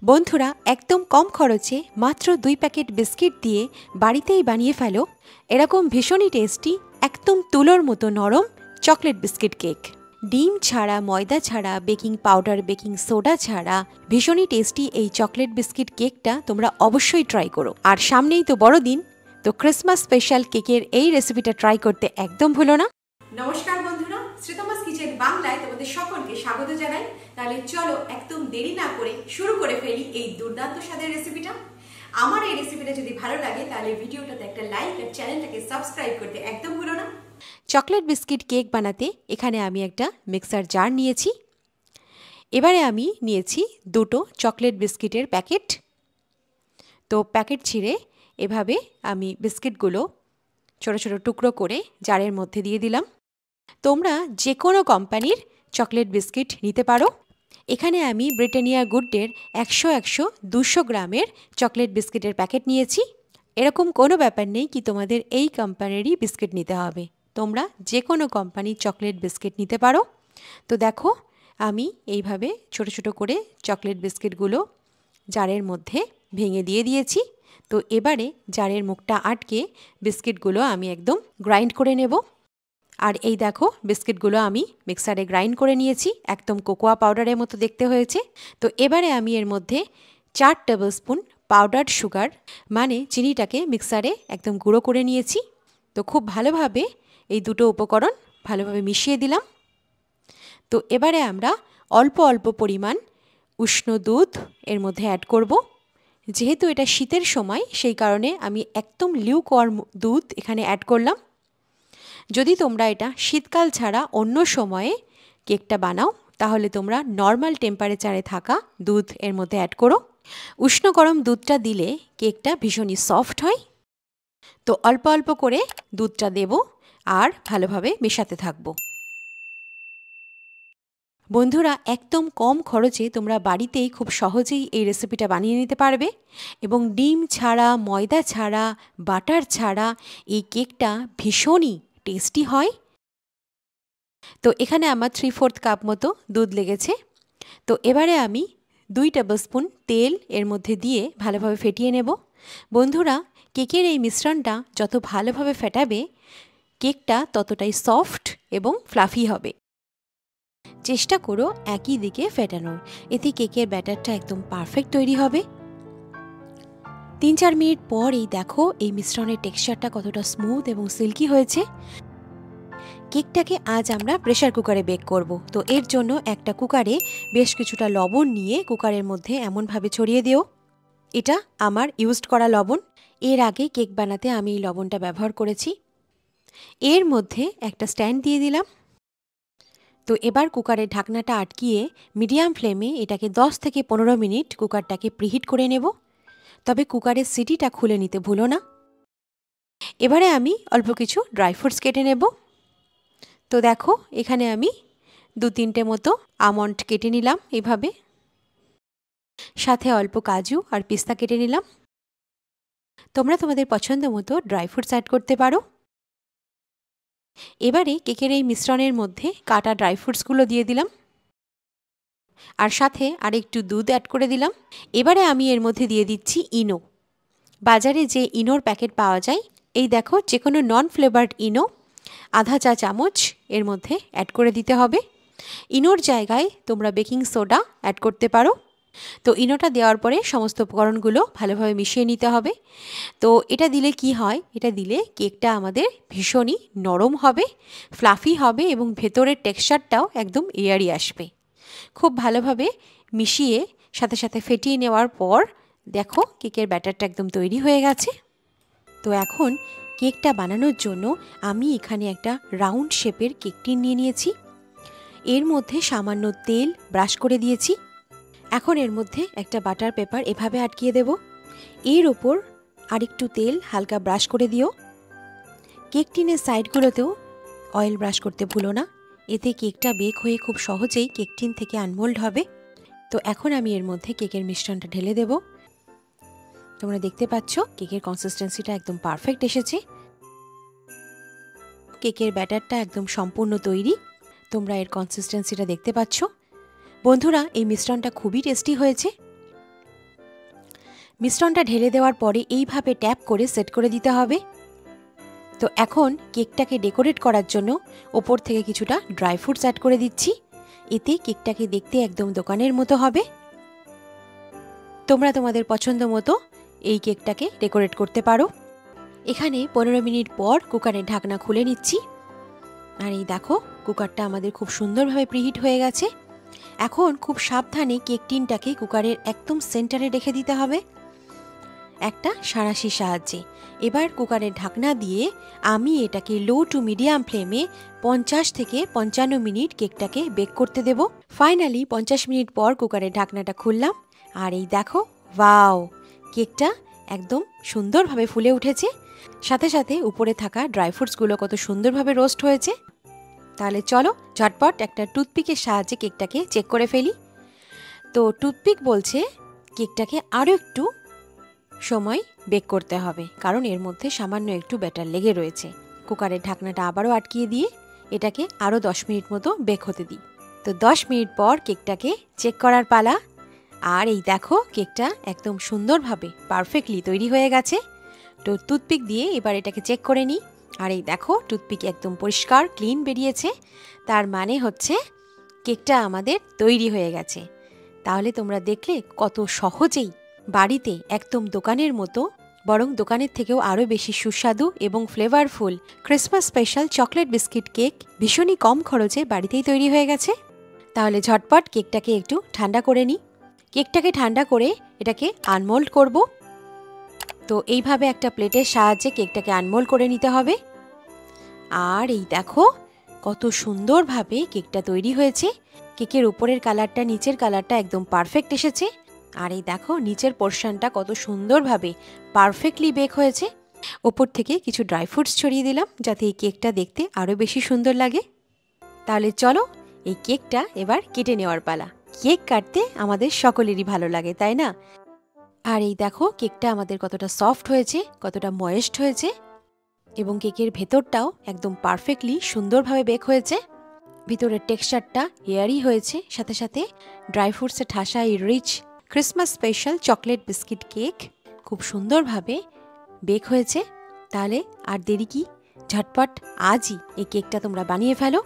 বন্ধুরা একদম কম খরচে মাত্র 2 প্যাকেট বিস্কিট দিয়ে বাড়িতেই বানিয়ে ফেলো এরকম ভীষণই টেস্টি একদম তুলোর মতো নরম চকলেট বিস্কিট কেক। ডিম ছাড়া, ময়দা ছাড়া, বেকিং পাউডার, বেকিং সোডা ছাড়া ভীষণই টেস্টি এই চকলেট বিস্কিট কেকটা তোমরা অবশ্যই ট্রাই করো। আর সামনেই তো বড়দিন, তো ক্রিসমাস স্পেশাল কেকের এই রেসিপিটা ট্রাই করতে একদম ভুলো না। নমস্কার বন্ধুরা, শ্রীতমাস কিচেন বাংলায় তোমাদের সকলকে স্বাগত জানাই। তাহলে চলো একদম দেরি না করে শুরু করে ফেলি এই দুর্দান্ত স্বাদের রেসিপিটা। আমার এই রেসিপিটা যদি ভালো লাগে তাহলে ভিডিওটাতে একটা লাইক আর চ্যানেলটাকে সাবস্ক্রাইব করতে একদম ভুলো না। চকলেট বিস্কিট কেক বানাতে এখানে আমি একটা মিক্সার জার নিয়েছি। এবারে আমি নিয়েছি দুটো চকলেট বিস্কিটের প্যাকেট। তো প্যাকেট ছিঁড়ে এভাবে আমি বিস্কিটগুলো ছোটো ছোটো টুকরো করে জারের মধ্যে দিয়ে দিলাম। তোমরা যে কোনো কোম্পানির চকলেট বিস্কিট নিতে পারো। এখানে আমি ব্রিটানিয়া গুডের 100-200 গ্রামের চকলেট বিস্কিটের প্যাকেট নিয়েছি। এরকম কোনো ব্যাপার নেই কি তোমাদের এই কোম্পানিরই বিস্কিট নিতে হবে, তোমরা যে কোনো কোম্পানির চকলেট বিস্কিট নিতে পারো। তো দেখো আমি এইভাবে ছোটো ছোটো করে চকলেট বিস্কিটগুলো জারের মধ্যে ভেঙে দিয়ে দিয়েছি। তো এবারে জারের মুখটা আটকে বিস্কিটগুলো আমি একদম গ্রাইন্ড করে নেব। আর এই দেখো বিস্কিটগুলো আমি মিক্সারে গ্রাইন্ড করে নিয়েছি, একদম কোকোয়া পাউডারের মতো দেখতে হয়েছে। তো এবারে আমি এর মধ্যে 4 টেবিল স্পুন পাউডার্ড সুগার মানে চিনিটাকে মিক্সারে একদম গুঁড়ো করে নিয়েছি। তো খুব ভালোভাবে এই দুটো উপকরণ ভালোভাবে মিশিয়ে দিলাম। তো এবারে আমরা অল্প অল্প পরিমাণ উষ্ণ দুধ এর মধ্যে অ্যাড করব। যেহেতু এটা শীতের সময় সেই কারণে আমি একদম লিউকওয়ার্ম দুধ এখানে অ্যাড করলাম। যদি তোমরা এটা শীতকাল ছাড়া অন্য সময়ে কেকটা বানাও তাহলে তোমরা নর্মাল টেম্পারেচারে থাকা দুধ এর মধ্যে অ্যাড করো। উষ্ণ গরম দুধটা দিলে কেকটা ভীষণই সফট হয়। তো অল্প অল্প করে দুধটা দেব আর ভালোভাবে মেশাতে থাকবো। বন্ধুরা একদম কম খরচে তোমরা বাড়িতেই খুব সহজেই এই রেসিপিটা বানিয়ে নিতে পারবে এবং ডিম ছাড়া, ময়দা ছাড়া, বাটার ছাড়া এই কেকটা ভীষণই টেস্টি হয়। তো এখানে আমার 3/4 কাপ মতো দুধ লেগেছে। তো এবারে আমি 2 টেবিল স্পুন তেল এর মধ্যে দিয়ে ভালোভাবে ফেটিয়ে নেব। বন্ধুরা কেকের এই মিশ্রণটা যত ভালোভাবে ফেটাবে কেকটা ততটাই সফট এবং ফ্লাফি হবে। চেষ্টা করো একই দিকে ফেটানোর, এতে কেকের ব্যাটারটা একদম পারফেক্ট তৈরি হবে। 3-4 মিনিট পর এই দেখো এই মিশ্রণের টেক্সচারটা কতটা স্মুথ এবং সিল্কি হয়েছে। কেকটাকে আজ আমরা প্রেসার কুকারে বেক করব। তো এর জন্য একটা কুকারে বেশ কিছুটা লবণ নিয়ে কুকারের মধ্যে এমনভাবে ছড়িয়ে দিও। এটা আমার ইউজড করা লবণ, এর আগে কেক বানাতে আমি এই লবণটা ব্যবহার করেছি। এর মধ্যে একটা স্ট্যান্ড দিয়ে দিলাম। তো এবার কুকারের ঢাকনাটা আটকিয়ে মিডিয়াম ফ্লেমে এটাকে 10 থেকে 15 মিনিট কুকারটাকে প্রিহিট করে নেব। তবে কুকারের সিটিটা খুলে নিতে ভুলো না। এবারে আমি অল্প কিছু ড্রাই ফ্রুটস কেটে নেব। তো দেখো এখানে আমি 2-3টে মতো আমন্ড কেটে নিলাম এভাবে, সাথে অল্প কাজু আর পিস্তা কেটে নিলাম। তোমরা তোমাদের পছন্দ মতো ড্রাই ফ্রুটস অ্যাড করতে পারো। এবারে কেকের এই মিশ্রণের মধ্যে কাটা ড্রাই ফ্রুটসগুলো দিয়ে দিলাম আর সাথে আরেকটু দুধ অ্যাড করে দিলাম। এবারে আমি এর মধ্যে দিয়ে দিচ্ছি ইনো। বাজারে যে ইনোর প্যাকেট পাওয়া যায়, এই দেখো যে কোনো নন ফ্লেভার্ড ইনো আধা চা চামচ এর মধ্যে অ্যাড করে দিতে হবে। ইনোর জায়গায় তোমরা বেকিং সোডা অ্যাড করতে পারো। তো ইনোটা দেওয়ার পরে সমস্ত উপকরণগুলো ভালোভাবে মিশিয়ে নিতে হবে। তো এটা দিলে কি হয়, এটা দিলে কেকটা আমাদের ভীষণই নরম হবে, ফ্লাফি হবে এবং ভেতরের টেক্সচারটাও একদম এয়ারি আসবে। খুব ভালোভাবে মিশিয়ে সাথে সাথে ফেটিয়ে নেওয়ার পর দেখো কেকের ব্যাটারটা একদম তৈরি হয়ে গেছে। তো এখন কেকটা বানানোর জন্য আমি এখানে একটা রাউন্ড শেপের কেক টিন নিয়ে নিয়েছি। এর মধ্যে সামান্য তেল ব্রাশ করে দিয়েছি। এখন এর মধ্যে একটা বাটার পেপার এভাবে আটকিয়ে দেব। এর ওপর আরেকটু তেল হালকা ব্রাশ করে দিও। কেক টিনের সাইডগুলোতেও অয়েল ব্রাশ করতে ভুলো না, এতে কেকটা বেক হয়ে খুব সহজেই কেক টিন থেকে আনমোল্ড হবে। তো এখন আমি এর মধ্যে কেকের মিশ্রণটা ঢেলে দেব। তোমরা দেখতে পাচ্ছ কেকের কনসিস্টেন্সিটা একদম পারফেক্ট এসেছে। কেকের ব্যাটারটা একদম সম্পূর্ণ তৈরি। তোমরা এর কনসিস্টেন্সিটা দেখতে পাচ্ছ। বন্ধুরা এই মিশ্রণটা খুবই টেস্টি হয়েছে। মিশ্রণটা ঢেলে দেওয়ার পরে এইভাবে ট্যাপ করে সেট করে দিতে হবে। তো এখন কেকটাকে ডেকোরেট করার জন্য ওপর থেকে কিছুটা ড্রাই ফ্রুটস অ্যাড করে দিচ্ছি। এতে কেকটাকে দেখতে একদম দোকানের মতো হবে। তোমরা তোমাদের পছন্দ মতো এই কেকটাকে ডেকোরেট করতে পারো। এখানে 15 মিনিট পর কুকারের ঢাকনা খুলে নিচ্ছি। আর এই দেখো কুকারটা আমাদের খুব সুন্দরভাবে প্রিহিট হয়ে গেছে। এখন খুব সাবধানে কেক টিনটাকে কুকারের একদম সেন্টারে রেখে দিতে হবে একটা সাঁড়াশির সাহায্যে। এবার কুকারের ঢাকনা দিয়ে আমি এটাকে লো টু মিডিয়াম ফ্লেমে 50 থেকে 55 মিনিট কেকটাকে বেক করতে দেব। ফাইনালি 50 মিনিট পর কুকারের ঢাকনাটা খুললাম। আর এই দেখো, ওয়াও, কেকটা একদম সুন্দরভাবে ফুলে উঠেছে। সাথে সাথে উপরে থাকা ড্রাই ফ্রুটসগুলো কত সুন্দরভাবে রোস্ট হয়েছে। তাহলে চলো ঝটপট একটা টুথপিকের সাহায্যে কেকটাকে চেক করে ফেলি। তো টুথপিক বলছে কেকটাকে আরও একটু সময় বেক করতে হবে, কারণ এর মধ্যে সামান্য একটু ব্যাটার লেগে রয়েছে। কুকারের ঢাকনাটা আবারও আটকিয়ে দিয়ে এটাকে আরও 10 মিনিট মতো বেক হতে দিই। তো 10 মিনিট পর কেকটাকে চেক করার পালা। আর এই দেখো কেকটা একদম সুন্দরভাবে পারফেক্টলি তৈরি হয়ে গেছে। তো টুথপিক দিয়ে এবার এটাকে চেক করে নিই। আর এই দেখো টুথপিক একদম পরিষ্কার ক্লিন বেরিয়েছে। তার মানে হচ্ছে কেকটা আমাদের তৈরি হয়ে গেছে। তাহলে তোমরা দেখলে কত সহজেই বাড়িতে একদম দোকানের মতো, বরং দোকানের থেকেও আরও বেশি সুস্বাদু এবং flavourful Christmas special chocolate biscuit cake ভীষণই কম খরচে বাড়িতেই তৈরি হয়ে গেছে। তাহলে ঝটপট কেকটাকে একটু ঠান্ডা করে নিই। কেকটাকে ঠান্ডা করে এটাকে আনমোল্ড করব। তো এইভাবে একটা প্লেটের সাহায্যে কেকটাকে আনমোল্ড করে নিতে হবে। আর এই দেখো কত সুন্দরভাবে কেকটা তৈরি হয়েছে। কেকের উপরের কালারটা নিচের কালারটা একদম পারফেক্ট এসেছে। আর এই দেখো নিচের পোর্শনটা কত সুন্দরভাবে পারফেক্টলি বেক হয়েছে। ওপর থেকে কিছু ড্রাই ফ্রুটস ছড়িয়ে দিলাম যাতে এই কেকটা দেখতে আরও বেশি সুন্দর লাগে। তাহলে চলো এই কেকটা এবার কেটে নেওয়ার পালা। কেক কাটতে আমাদের সকলেরই ভালো লাগে, তাই না? আর এই দেখো কেকটা আমাদের কতটা সফট হয়েছে, কতটা ময়েস্ট হয়েছে, এবং কেকের ভেতরটাও একদম পারফেক্টলি সুন্দরভাবে বেক হয়েছে। ভিতরের টেক্সচারটা এয়ারি হয়েছে। সাথে সাথে ড্রাই ফ্রুটসে ঠাসা এই rich Christmas special chocolate biscuit cake খুব সুন্দরভাবে বেক হয়েছে। তাহলে আর দেরি কি, ঝটপট আজই এই কেকটা তোমরা বানিয়ে ফেলো।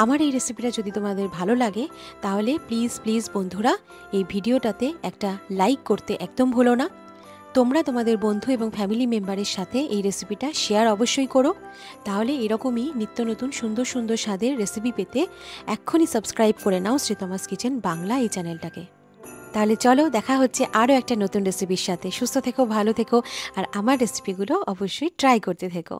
আমার এই রেসিপিটা যদি তোমাদের ভালো লাগে তাহলে প্লিজ প্লিজ বন্ধুরা এই ভিডিওটাতে একটা লাইক করতে একদম ভুলো না। তোমরা তোমাদের বন্ধু এবং ফ্যামিলি মেম্বারের সাথে এই রেসিপিটা শেয়ার অবশ্যই করো। তাহলে এরকমই নিত্য নতুন সুন্দর সুন্দর স্বাদের রেসিপি পেতে এক্ষুনি সাবস্ক্রাইব করে নাও শ্রীতমাস কিচেন বাংলা এই চ্যানেলটাকে। তাহলে চলো দেখা হচ্ছে আরও একটা নতুন রেসিপির সাথে। সুস্থ থেকো, ভালো থেকো, আর আমার রেসিপিগুলো অবশ্যই ট্রাই করতে থেকো।